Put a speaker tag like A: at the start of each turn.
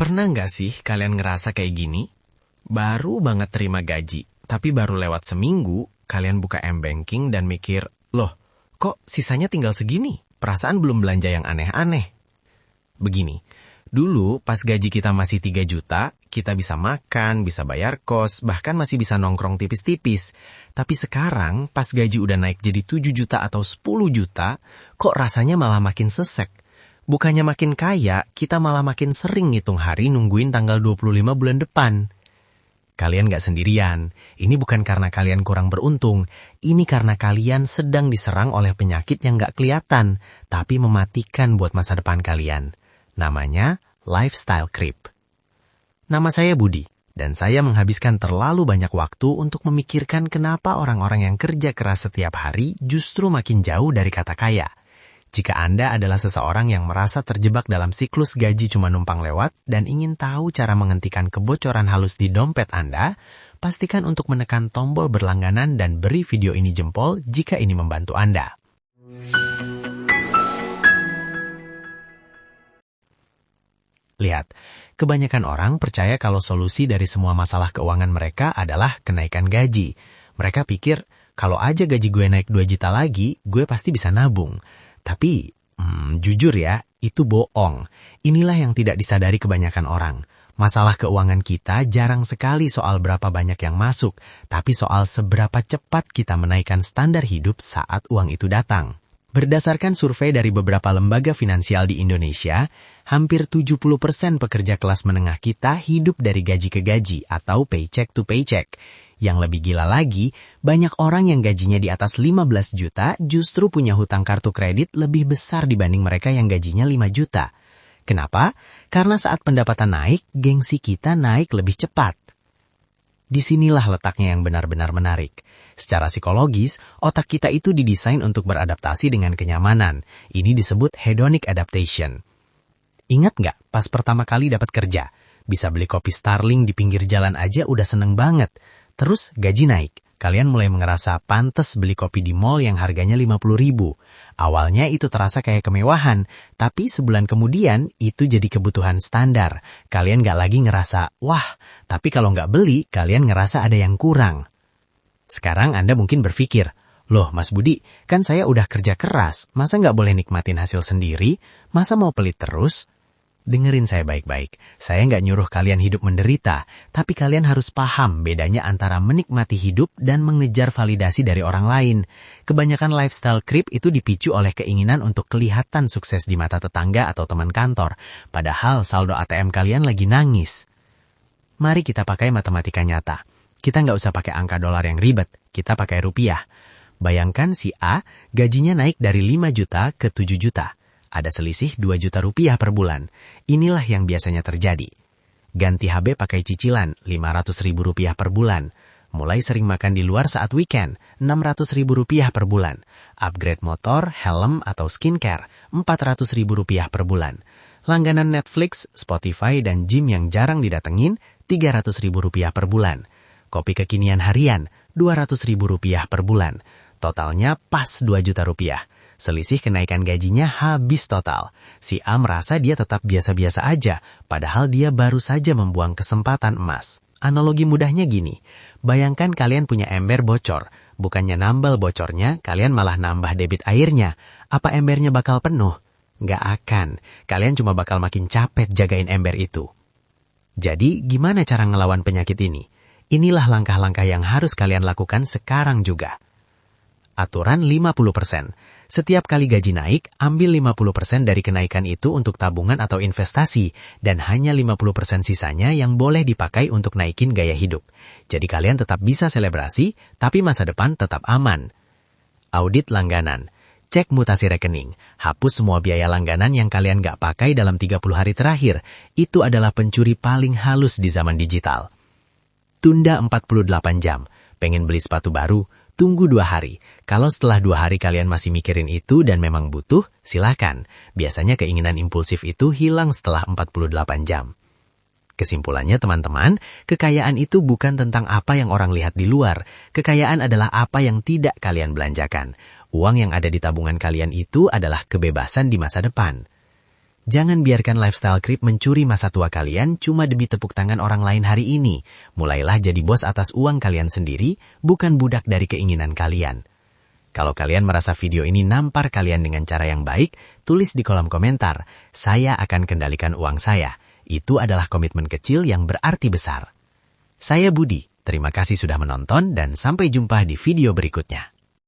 A: Pernah nggak sih kalian ngerasa kayak gini? Baru banget terima gaji, tapi baru lewat seminggu, kalian buka M-Banking dan mikir, loh, kok sisanya tinggal segini? Perasaan belum belanja yang aneh-aneh. Begini, dulu pas gaji kita masih 3 juta, kita bisa makan, bisa bayar kos, bahkan masih bisa nongkrong tipis-tipis. Tapi sekarang, pas gaji udah naik jadi 7 juta atau 10 juta, kok rasanya malah makin sesek. Bukannya makin kaya, kita malah makin sering ngitung hari nungguin tanggal 25 bulan depan. Kalian gak sendirian. Ini bukan karena kalian kurang beruntung. Ini karena kalian sedang diserang oleh penyakit yang gak kelihatan, tapi mematikan buat masa depan kalian. Namanya lifestyle creep. Nama saya Budi, dan saya menghabiskan terlalu banyak waktu untuk memikirkan kenapa orang-orang yang kerja keras setiap hari justru makin jauh dari kata kaya. Jika Anda adalah seseorang yang merasa terjebak dalam siklus gaji cuma numpang lewat dan ingin tahu cara menghentikan kebocoran halus di dompet Anda, pastikan untuk menekan tombol berlangganan dan beri video ini jempol jika ini membantu Anda. Lihat, kebanyakan orang percaya kalau solusi dari semua masalah keuangan mereka adalah kenaikan gaji. Mereka pikir, kalau aja gaji gue naik 2 juta lagi, gue pasti bisa nabung. Tapi, jujur ya, itu bohong. Inilah yang tidak disadari kebanyakan orang. Masalah keuangan kita jarang sekali soal berapa banyak yang masuk, tapi soal seberapa cepat kita menaikkan standar hidup saat uang itu datang. Berdasarkan survei dari beberapa lembaga finansial di Indonesia, hampir 70% pekerja kelas menengah kita hidup dari gaji ke gaji atau paycheck to paycheck. Yang lebih gila lagi, banyak orang yang gajinya di atas 15 juta justru punya hutang kartu kredit lebih besar dibanding mereka yang gajinya 5 juta. Kenapa? Karena saat pendapatan naik, gengsi kita naik lebih cepat. Disinilah letaknya yang benar-benar menarik. Secara psikologis, otak kita itu didesain untuk beradaptasi dengan kenyamanan. Ini disebut hedonic adaptation. Ingat nggak pas pertama kali dapat kerja? Bisa beli kopi Starling di pinggir jalan aja udah seneng banget. Terus gaji naik. Kalian mulai ngerasa pantes beli kopi di mall yang harganya 50.000. Awalnya itu terasa kayak kemewahan, tapi sebulan kemudian itu jadi kebutuhan standar. Kalian nggak lagi ngerasa, wah, tapi kalau nggak beli, kalian ngerasa ada yang kurang. Sekarang Anda mungkin berpikir, loh Mas Budi, kan saya udah kerja keras, masa nggak boleh nikmatin hasil sendiri? Masa mau pelit terus? Dengerin saya baik-baik, saya nggak nyuruh kalian hidup menderita, tapi kalian harus paham bedanya antara menikmati hidup dan mengejar validasi dari orang lain. Kebanyakan lifestyle creep itu dipicu oleh keinginan untuk kelihatan sukses di mata tetangga atau teman kantor, padahal saldo ATM kalian lagi nangis. Mari kita pakai matematika nyata. Kita nggak usah pakai angka dolar yang ribet, kita pakai rupiah. Bayangkan si A gajinya naik dari 5 juta ke 7 juta. Ada selisih 2 juta rupiah per bulan. Inilah yang biasanya terjadi. Ganti HB pakai cicilan 500.000 rupiah per bulan. Mulai sering makan di luar saat weekend 600.000 rupiah per bulan. Upgrade motor, helm atau skincare 400.000 rupiah per bulan. Langganan Netflix, Spotify dan gym yang jarang didatengin 300.000 rupiah per bulan. Kopi kekinian harian 200.000 rupiah per bulan. Totalnya pas 2 juta rupiah. Selisih kenaikan gajinya habis total. Si A merasa dia tetap biasa-biasa aja, padahal dia baru saja membuang kesempatan emas. Analogi mudahnya gini, bayangkan kalian punya ember bocor. Bukannya nambal bocornya, kalian malah nambah debit airnya. Apa embernya bakal penuh? Nggak akan. Kalian cuma bakal makin capek jagain ember itu. Jadi, gimana cara ngelawan penyakit ini? Inilah langkah-langkah yang harus kalian lakukan sekarang juga. Aturan 50%. Setiap kali gaji naik, ambil 50% dari kenaikan itu untuk tabungan atau investasi, dan hanya 50% sisanya yang boleh dipakai untuk naikin gaya hidup. Jadi kalian tetap bisa selebrasi, tapi masa depan tetap aman. Audit langganan. Cek mutasi rekening. Hapus semua biaya langganan yang kalian gak pakai dalam 30 hari terakhir. Itu adalah pencuri paling halus di zaman digital. Tunda 48 jam. Pengen beli sepatu baru? Tunggu 2 hari. Kalau setelah 2 hari kalian masih mikirin itu dan memang butuh, silakan. Biasanya keinginan impulsif itu hilang setelah 48 jam. Kesimpulannya teman-teman, kekayaan itu bukan tentang apa yang orang lihat di luar. Kekayaan adalah apa yang tidak kalian belanjakan. Uang yang ada di tabungan kalian itu adalah kebebasan di masa depan. Jangan biarkan lifestyle creep mencuri masa tua kalian cuma demi tepuk tangan orang lain hari ini. Mulailah jadi bos atas uang kalian sendiri, bukan budak dari keinginan kalian. Kalau kalian merasa video ini nampar kalian dengan cara yang baik, tulis di kolom komentar, saya akan kendalikan uang saya. Itu adalah komitmen kecil yang berarti besar. Saya Budi, terima kasih sudah menonton dan sampai jumpa di video berikutnya.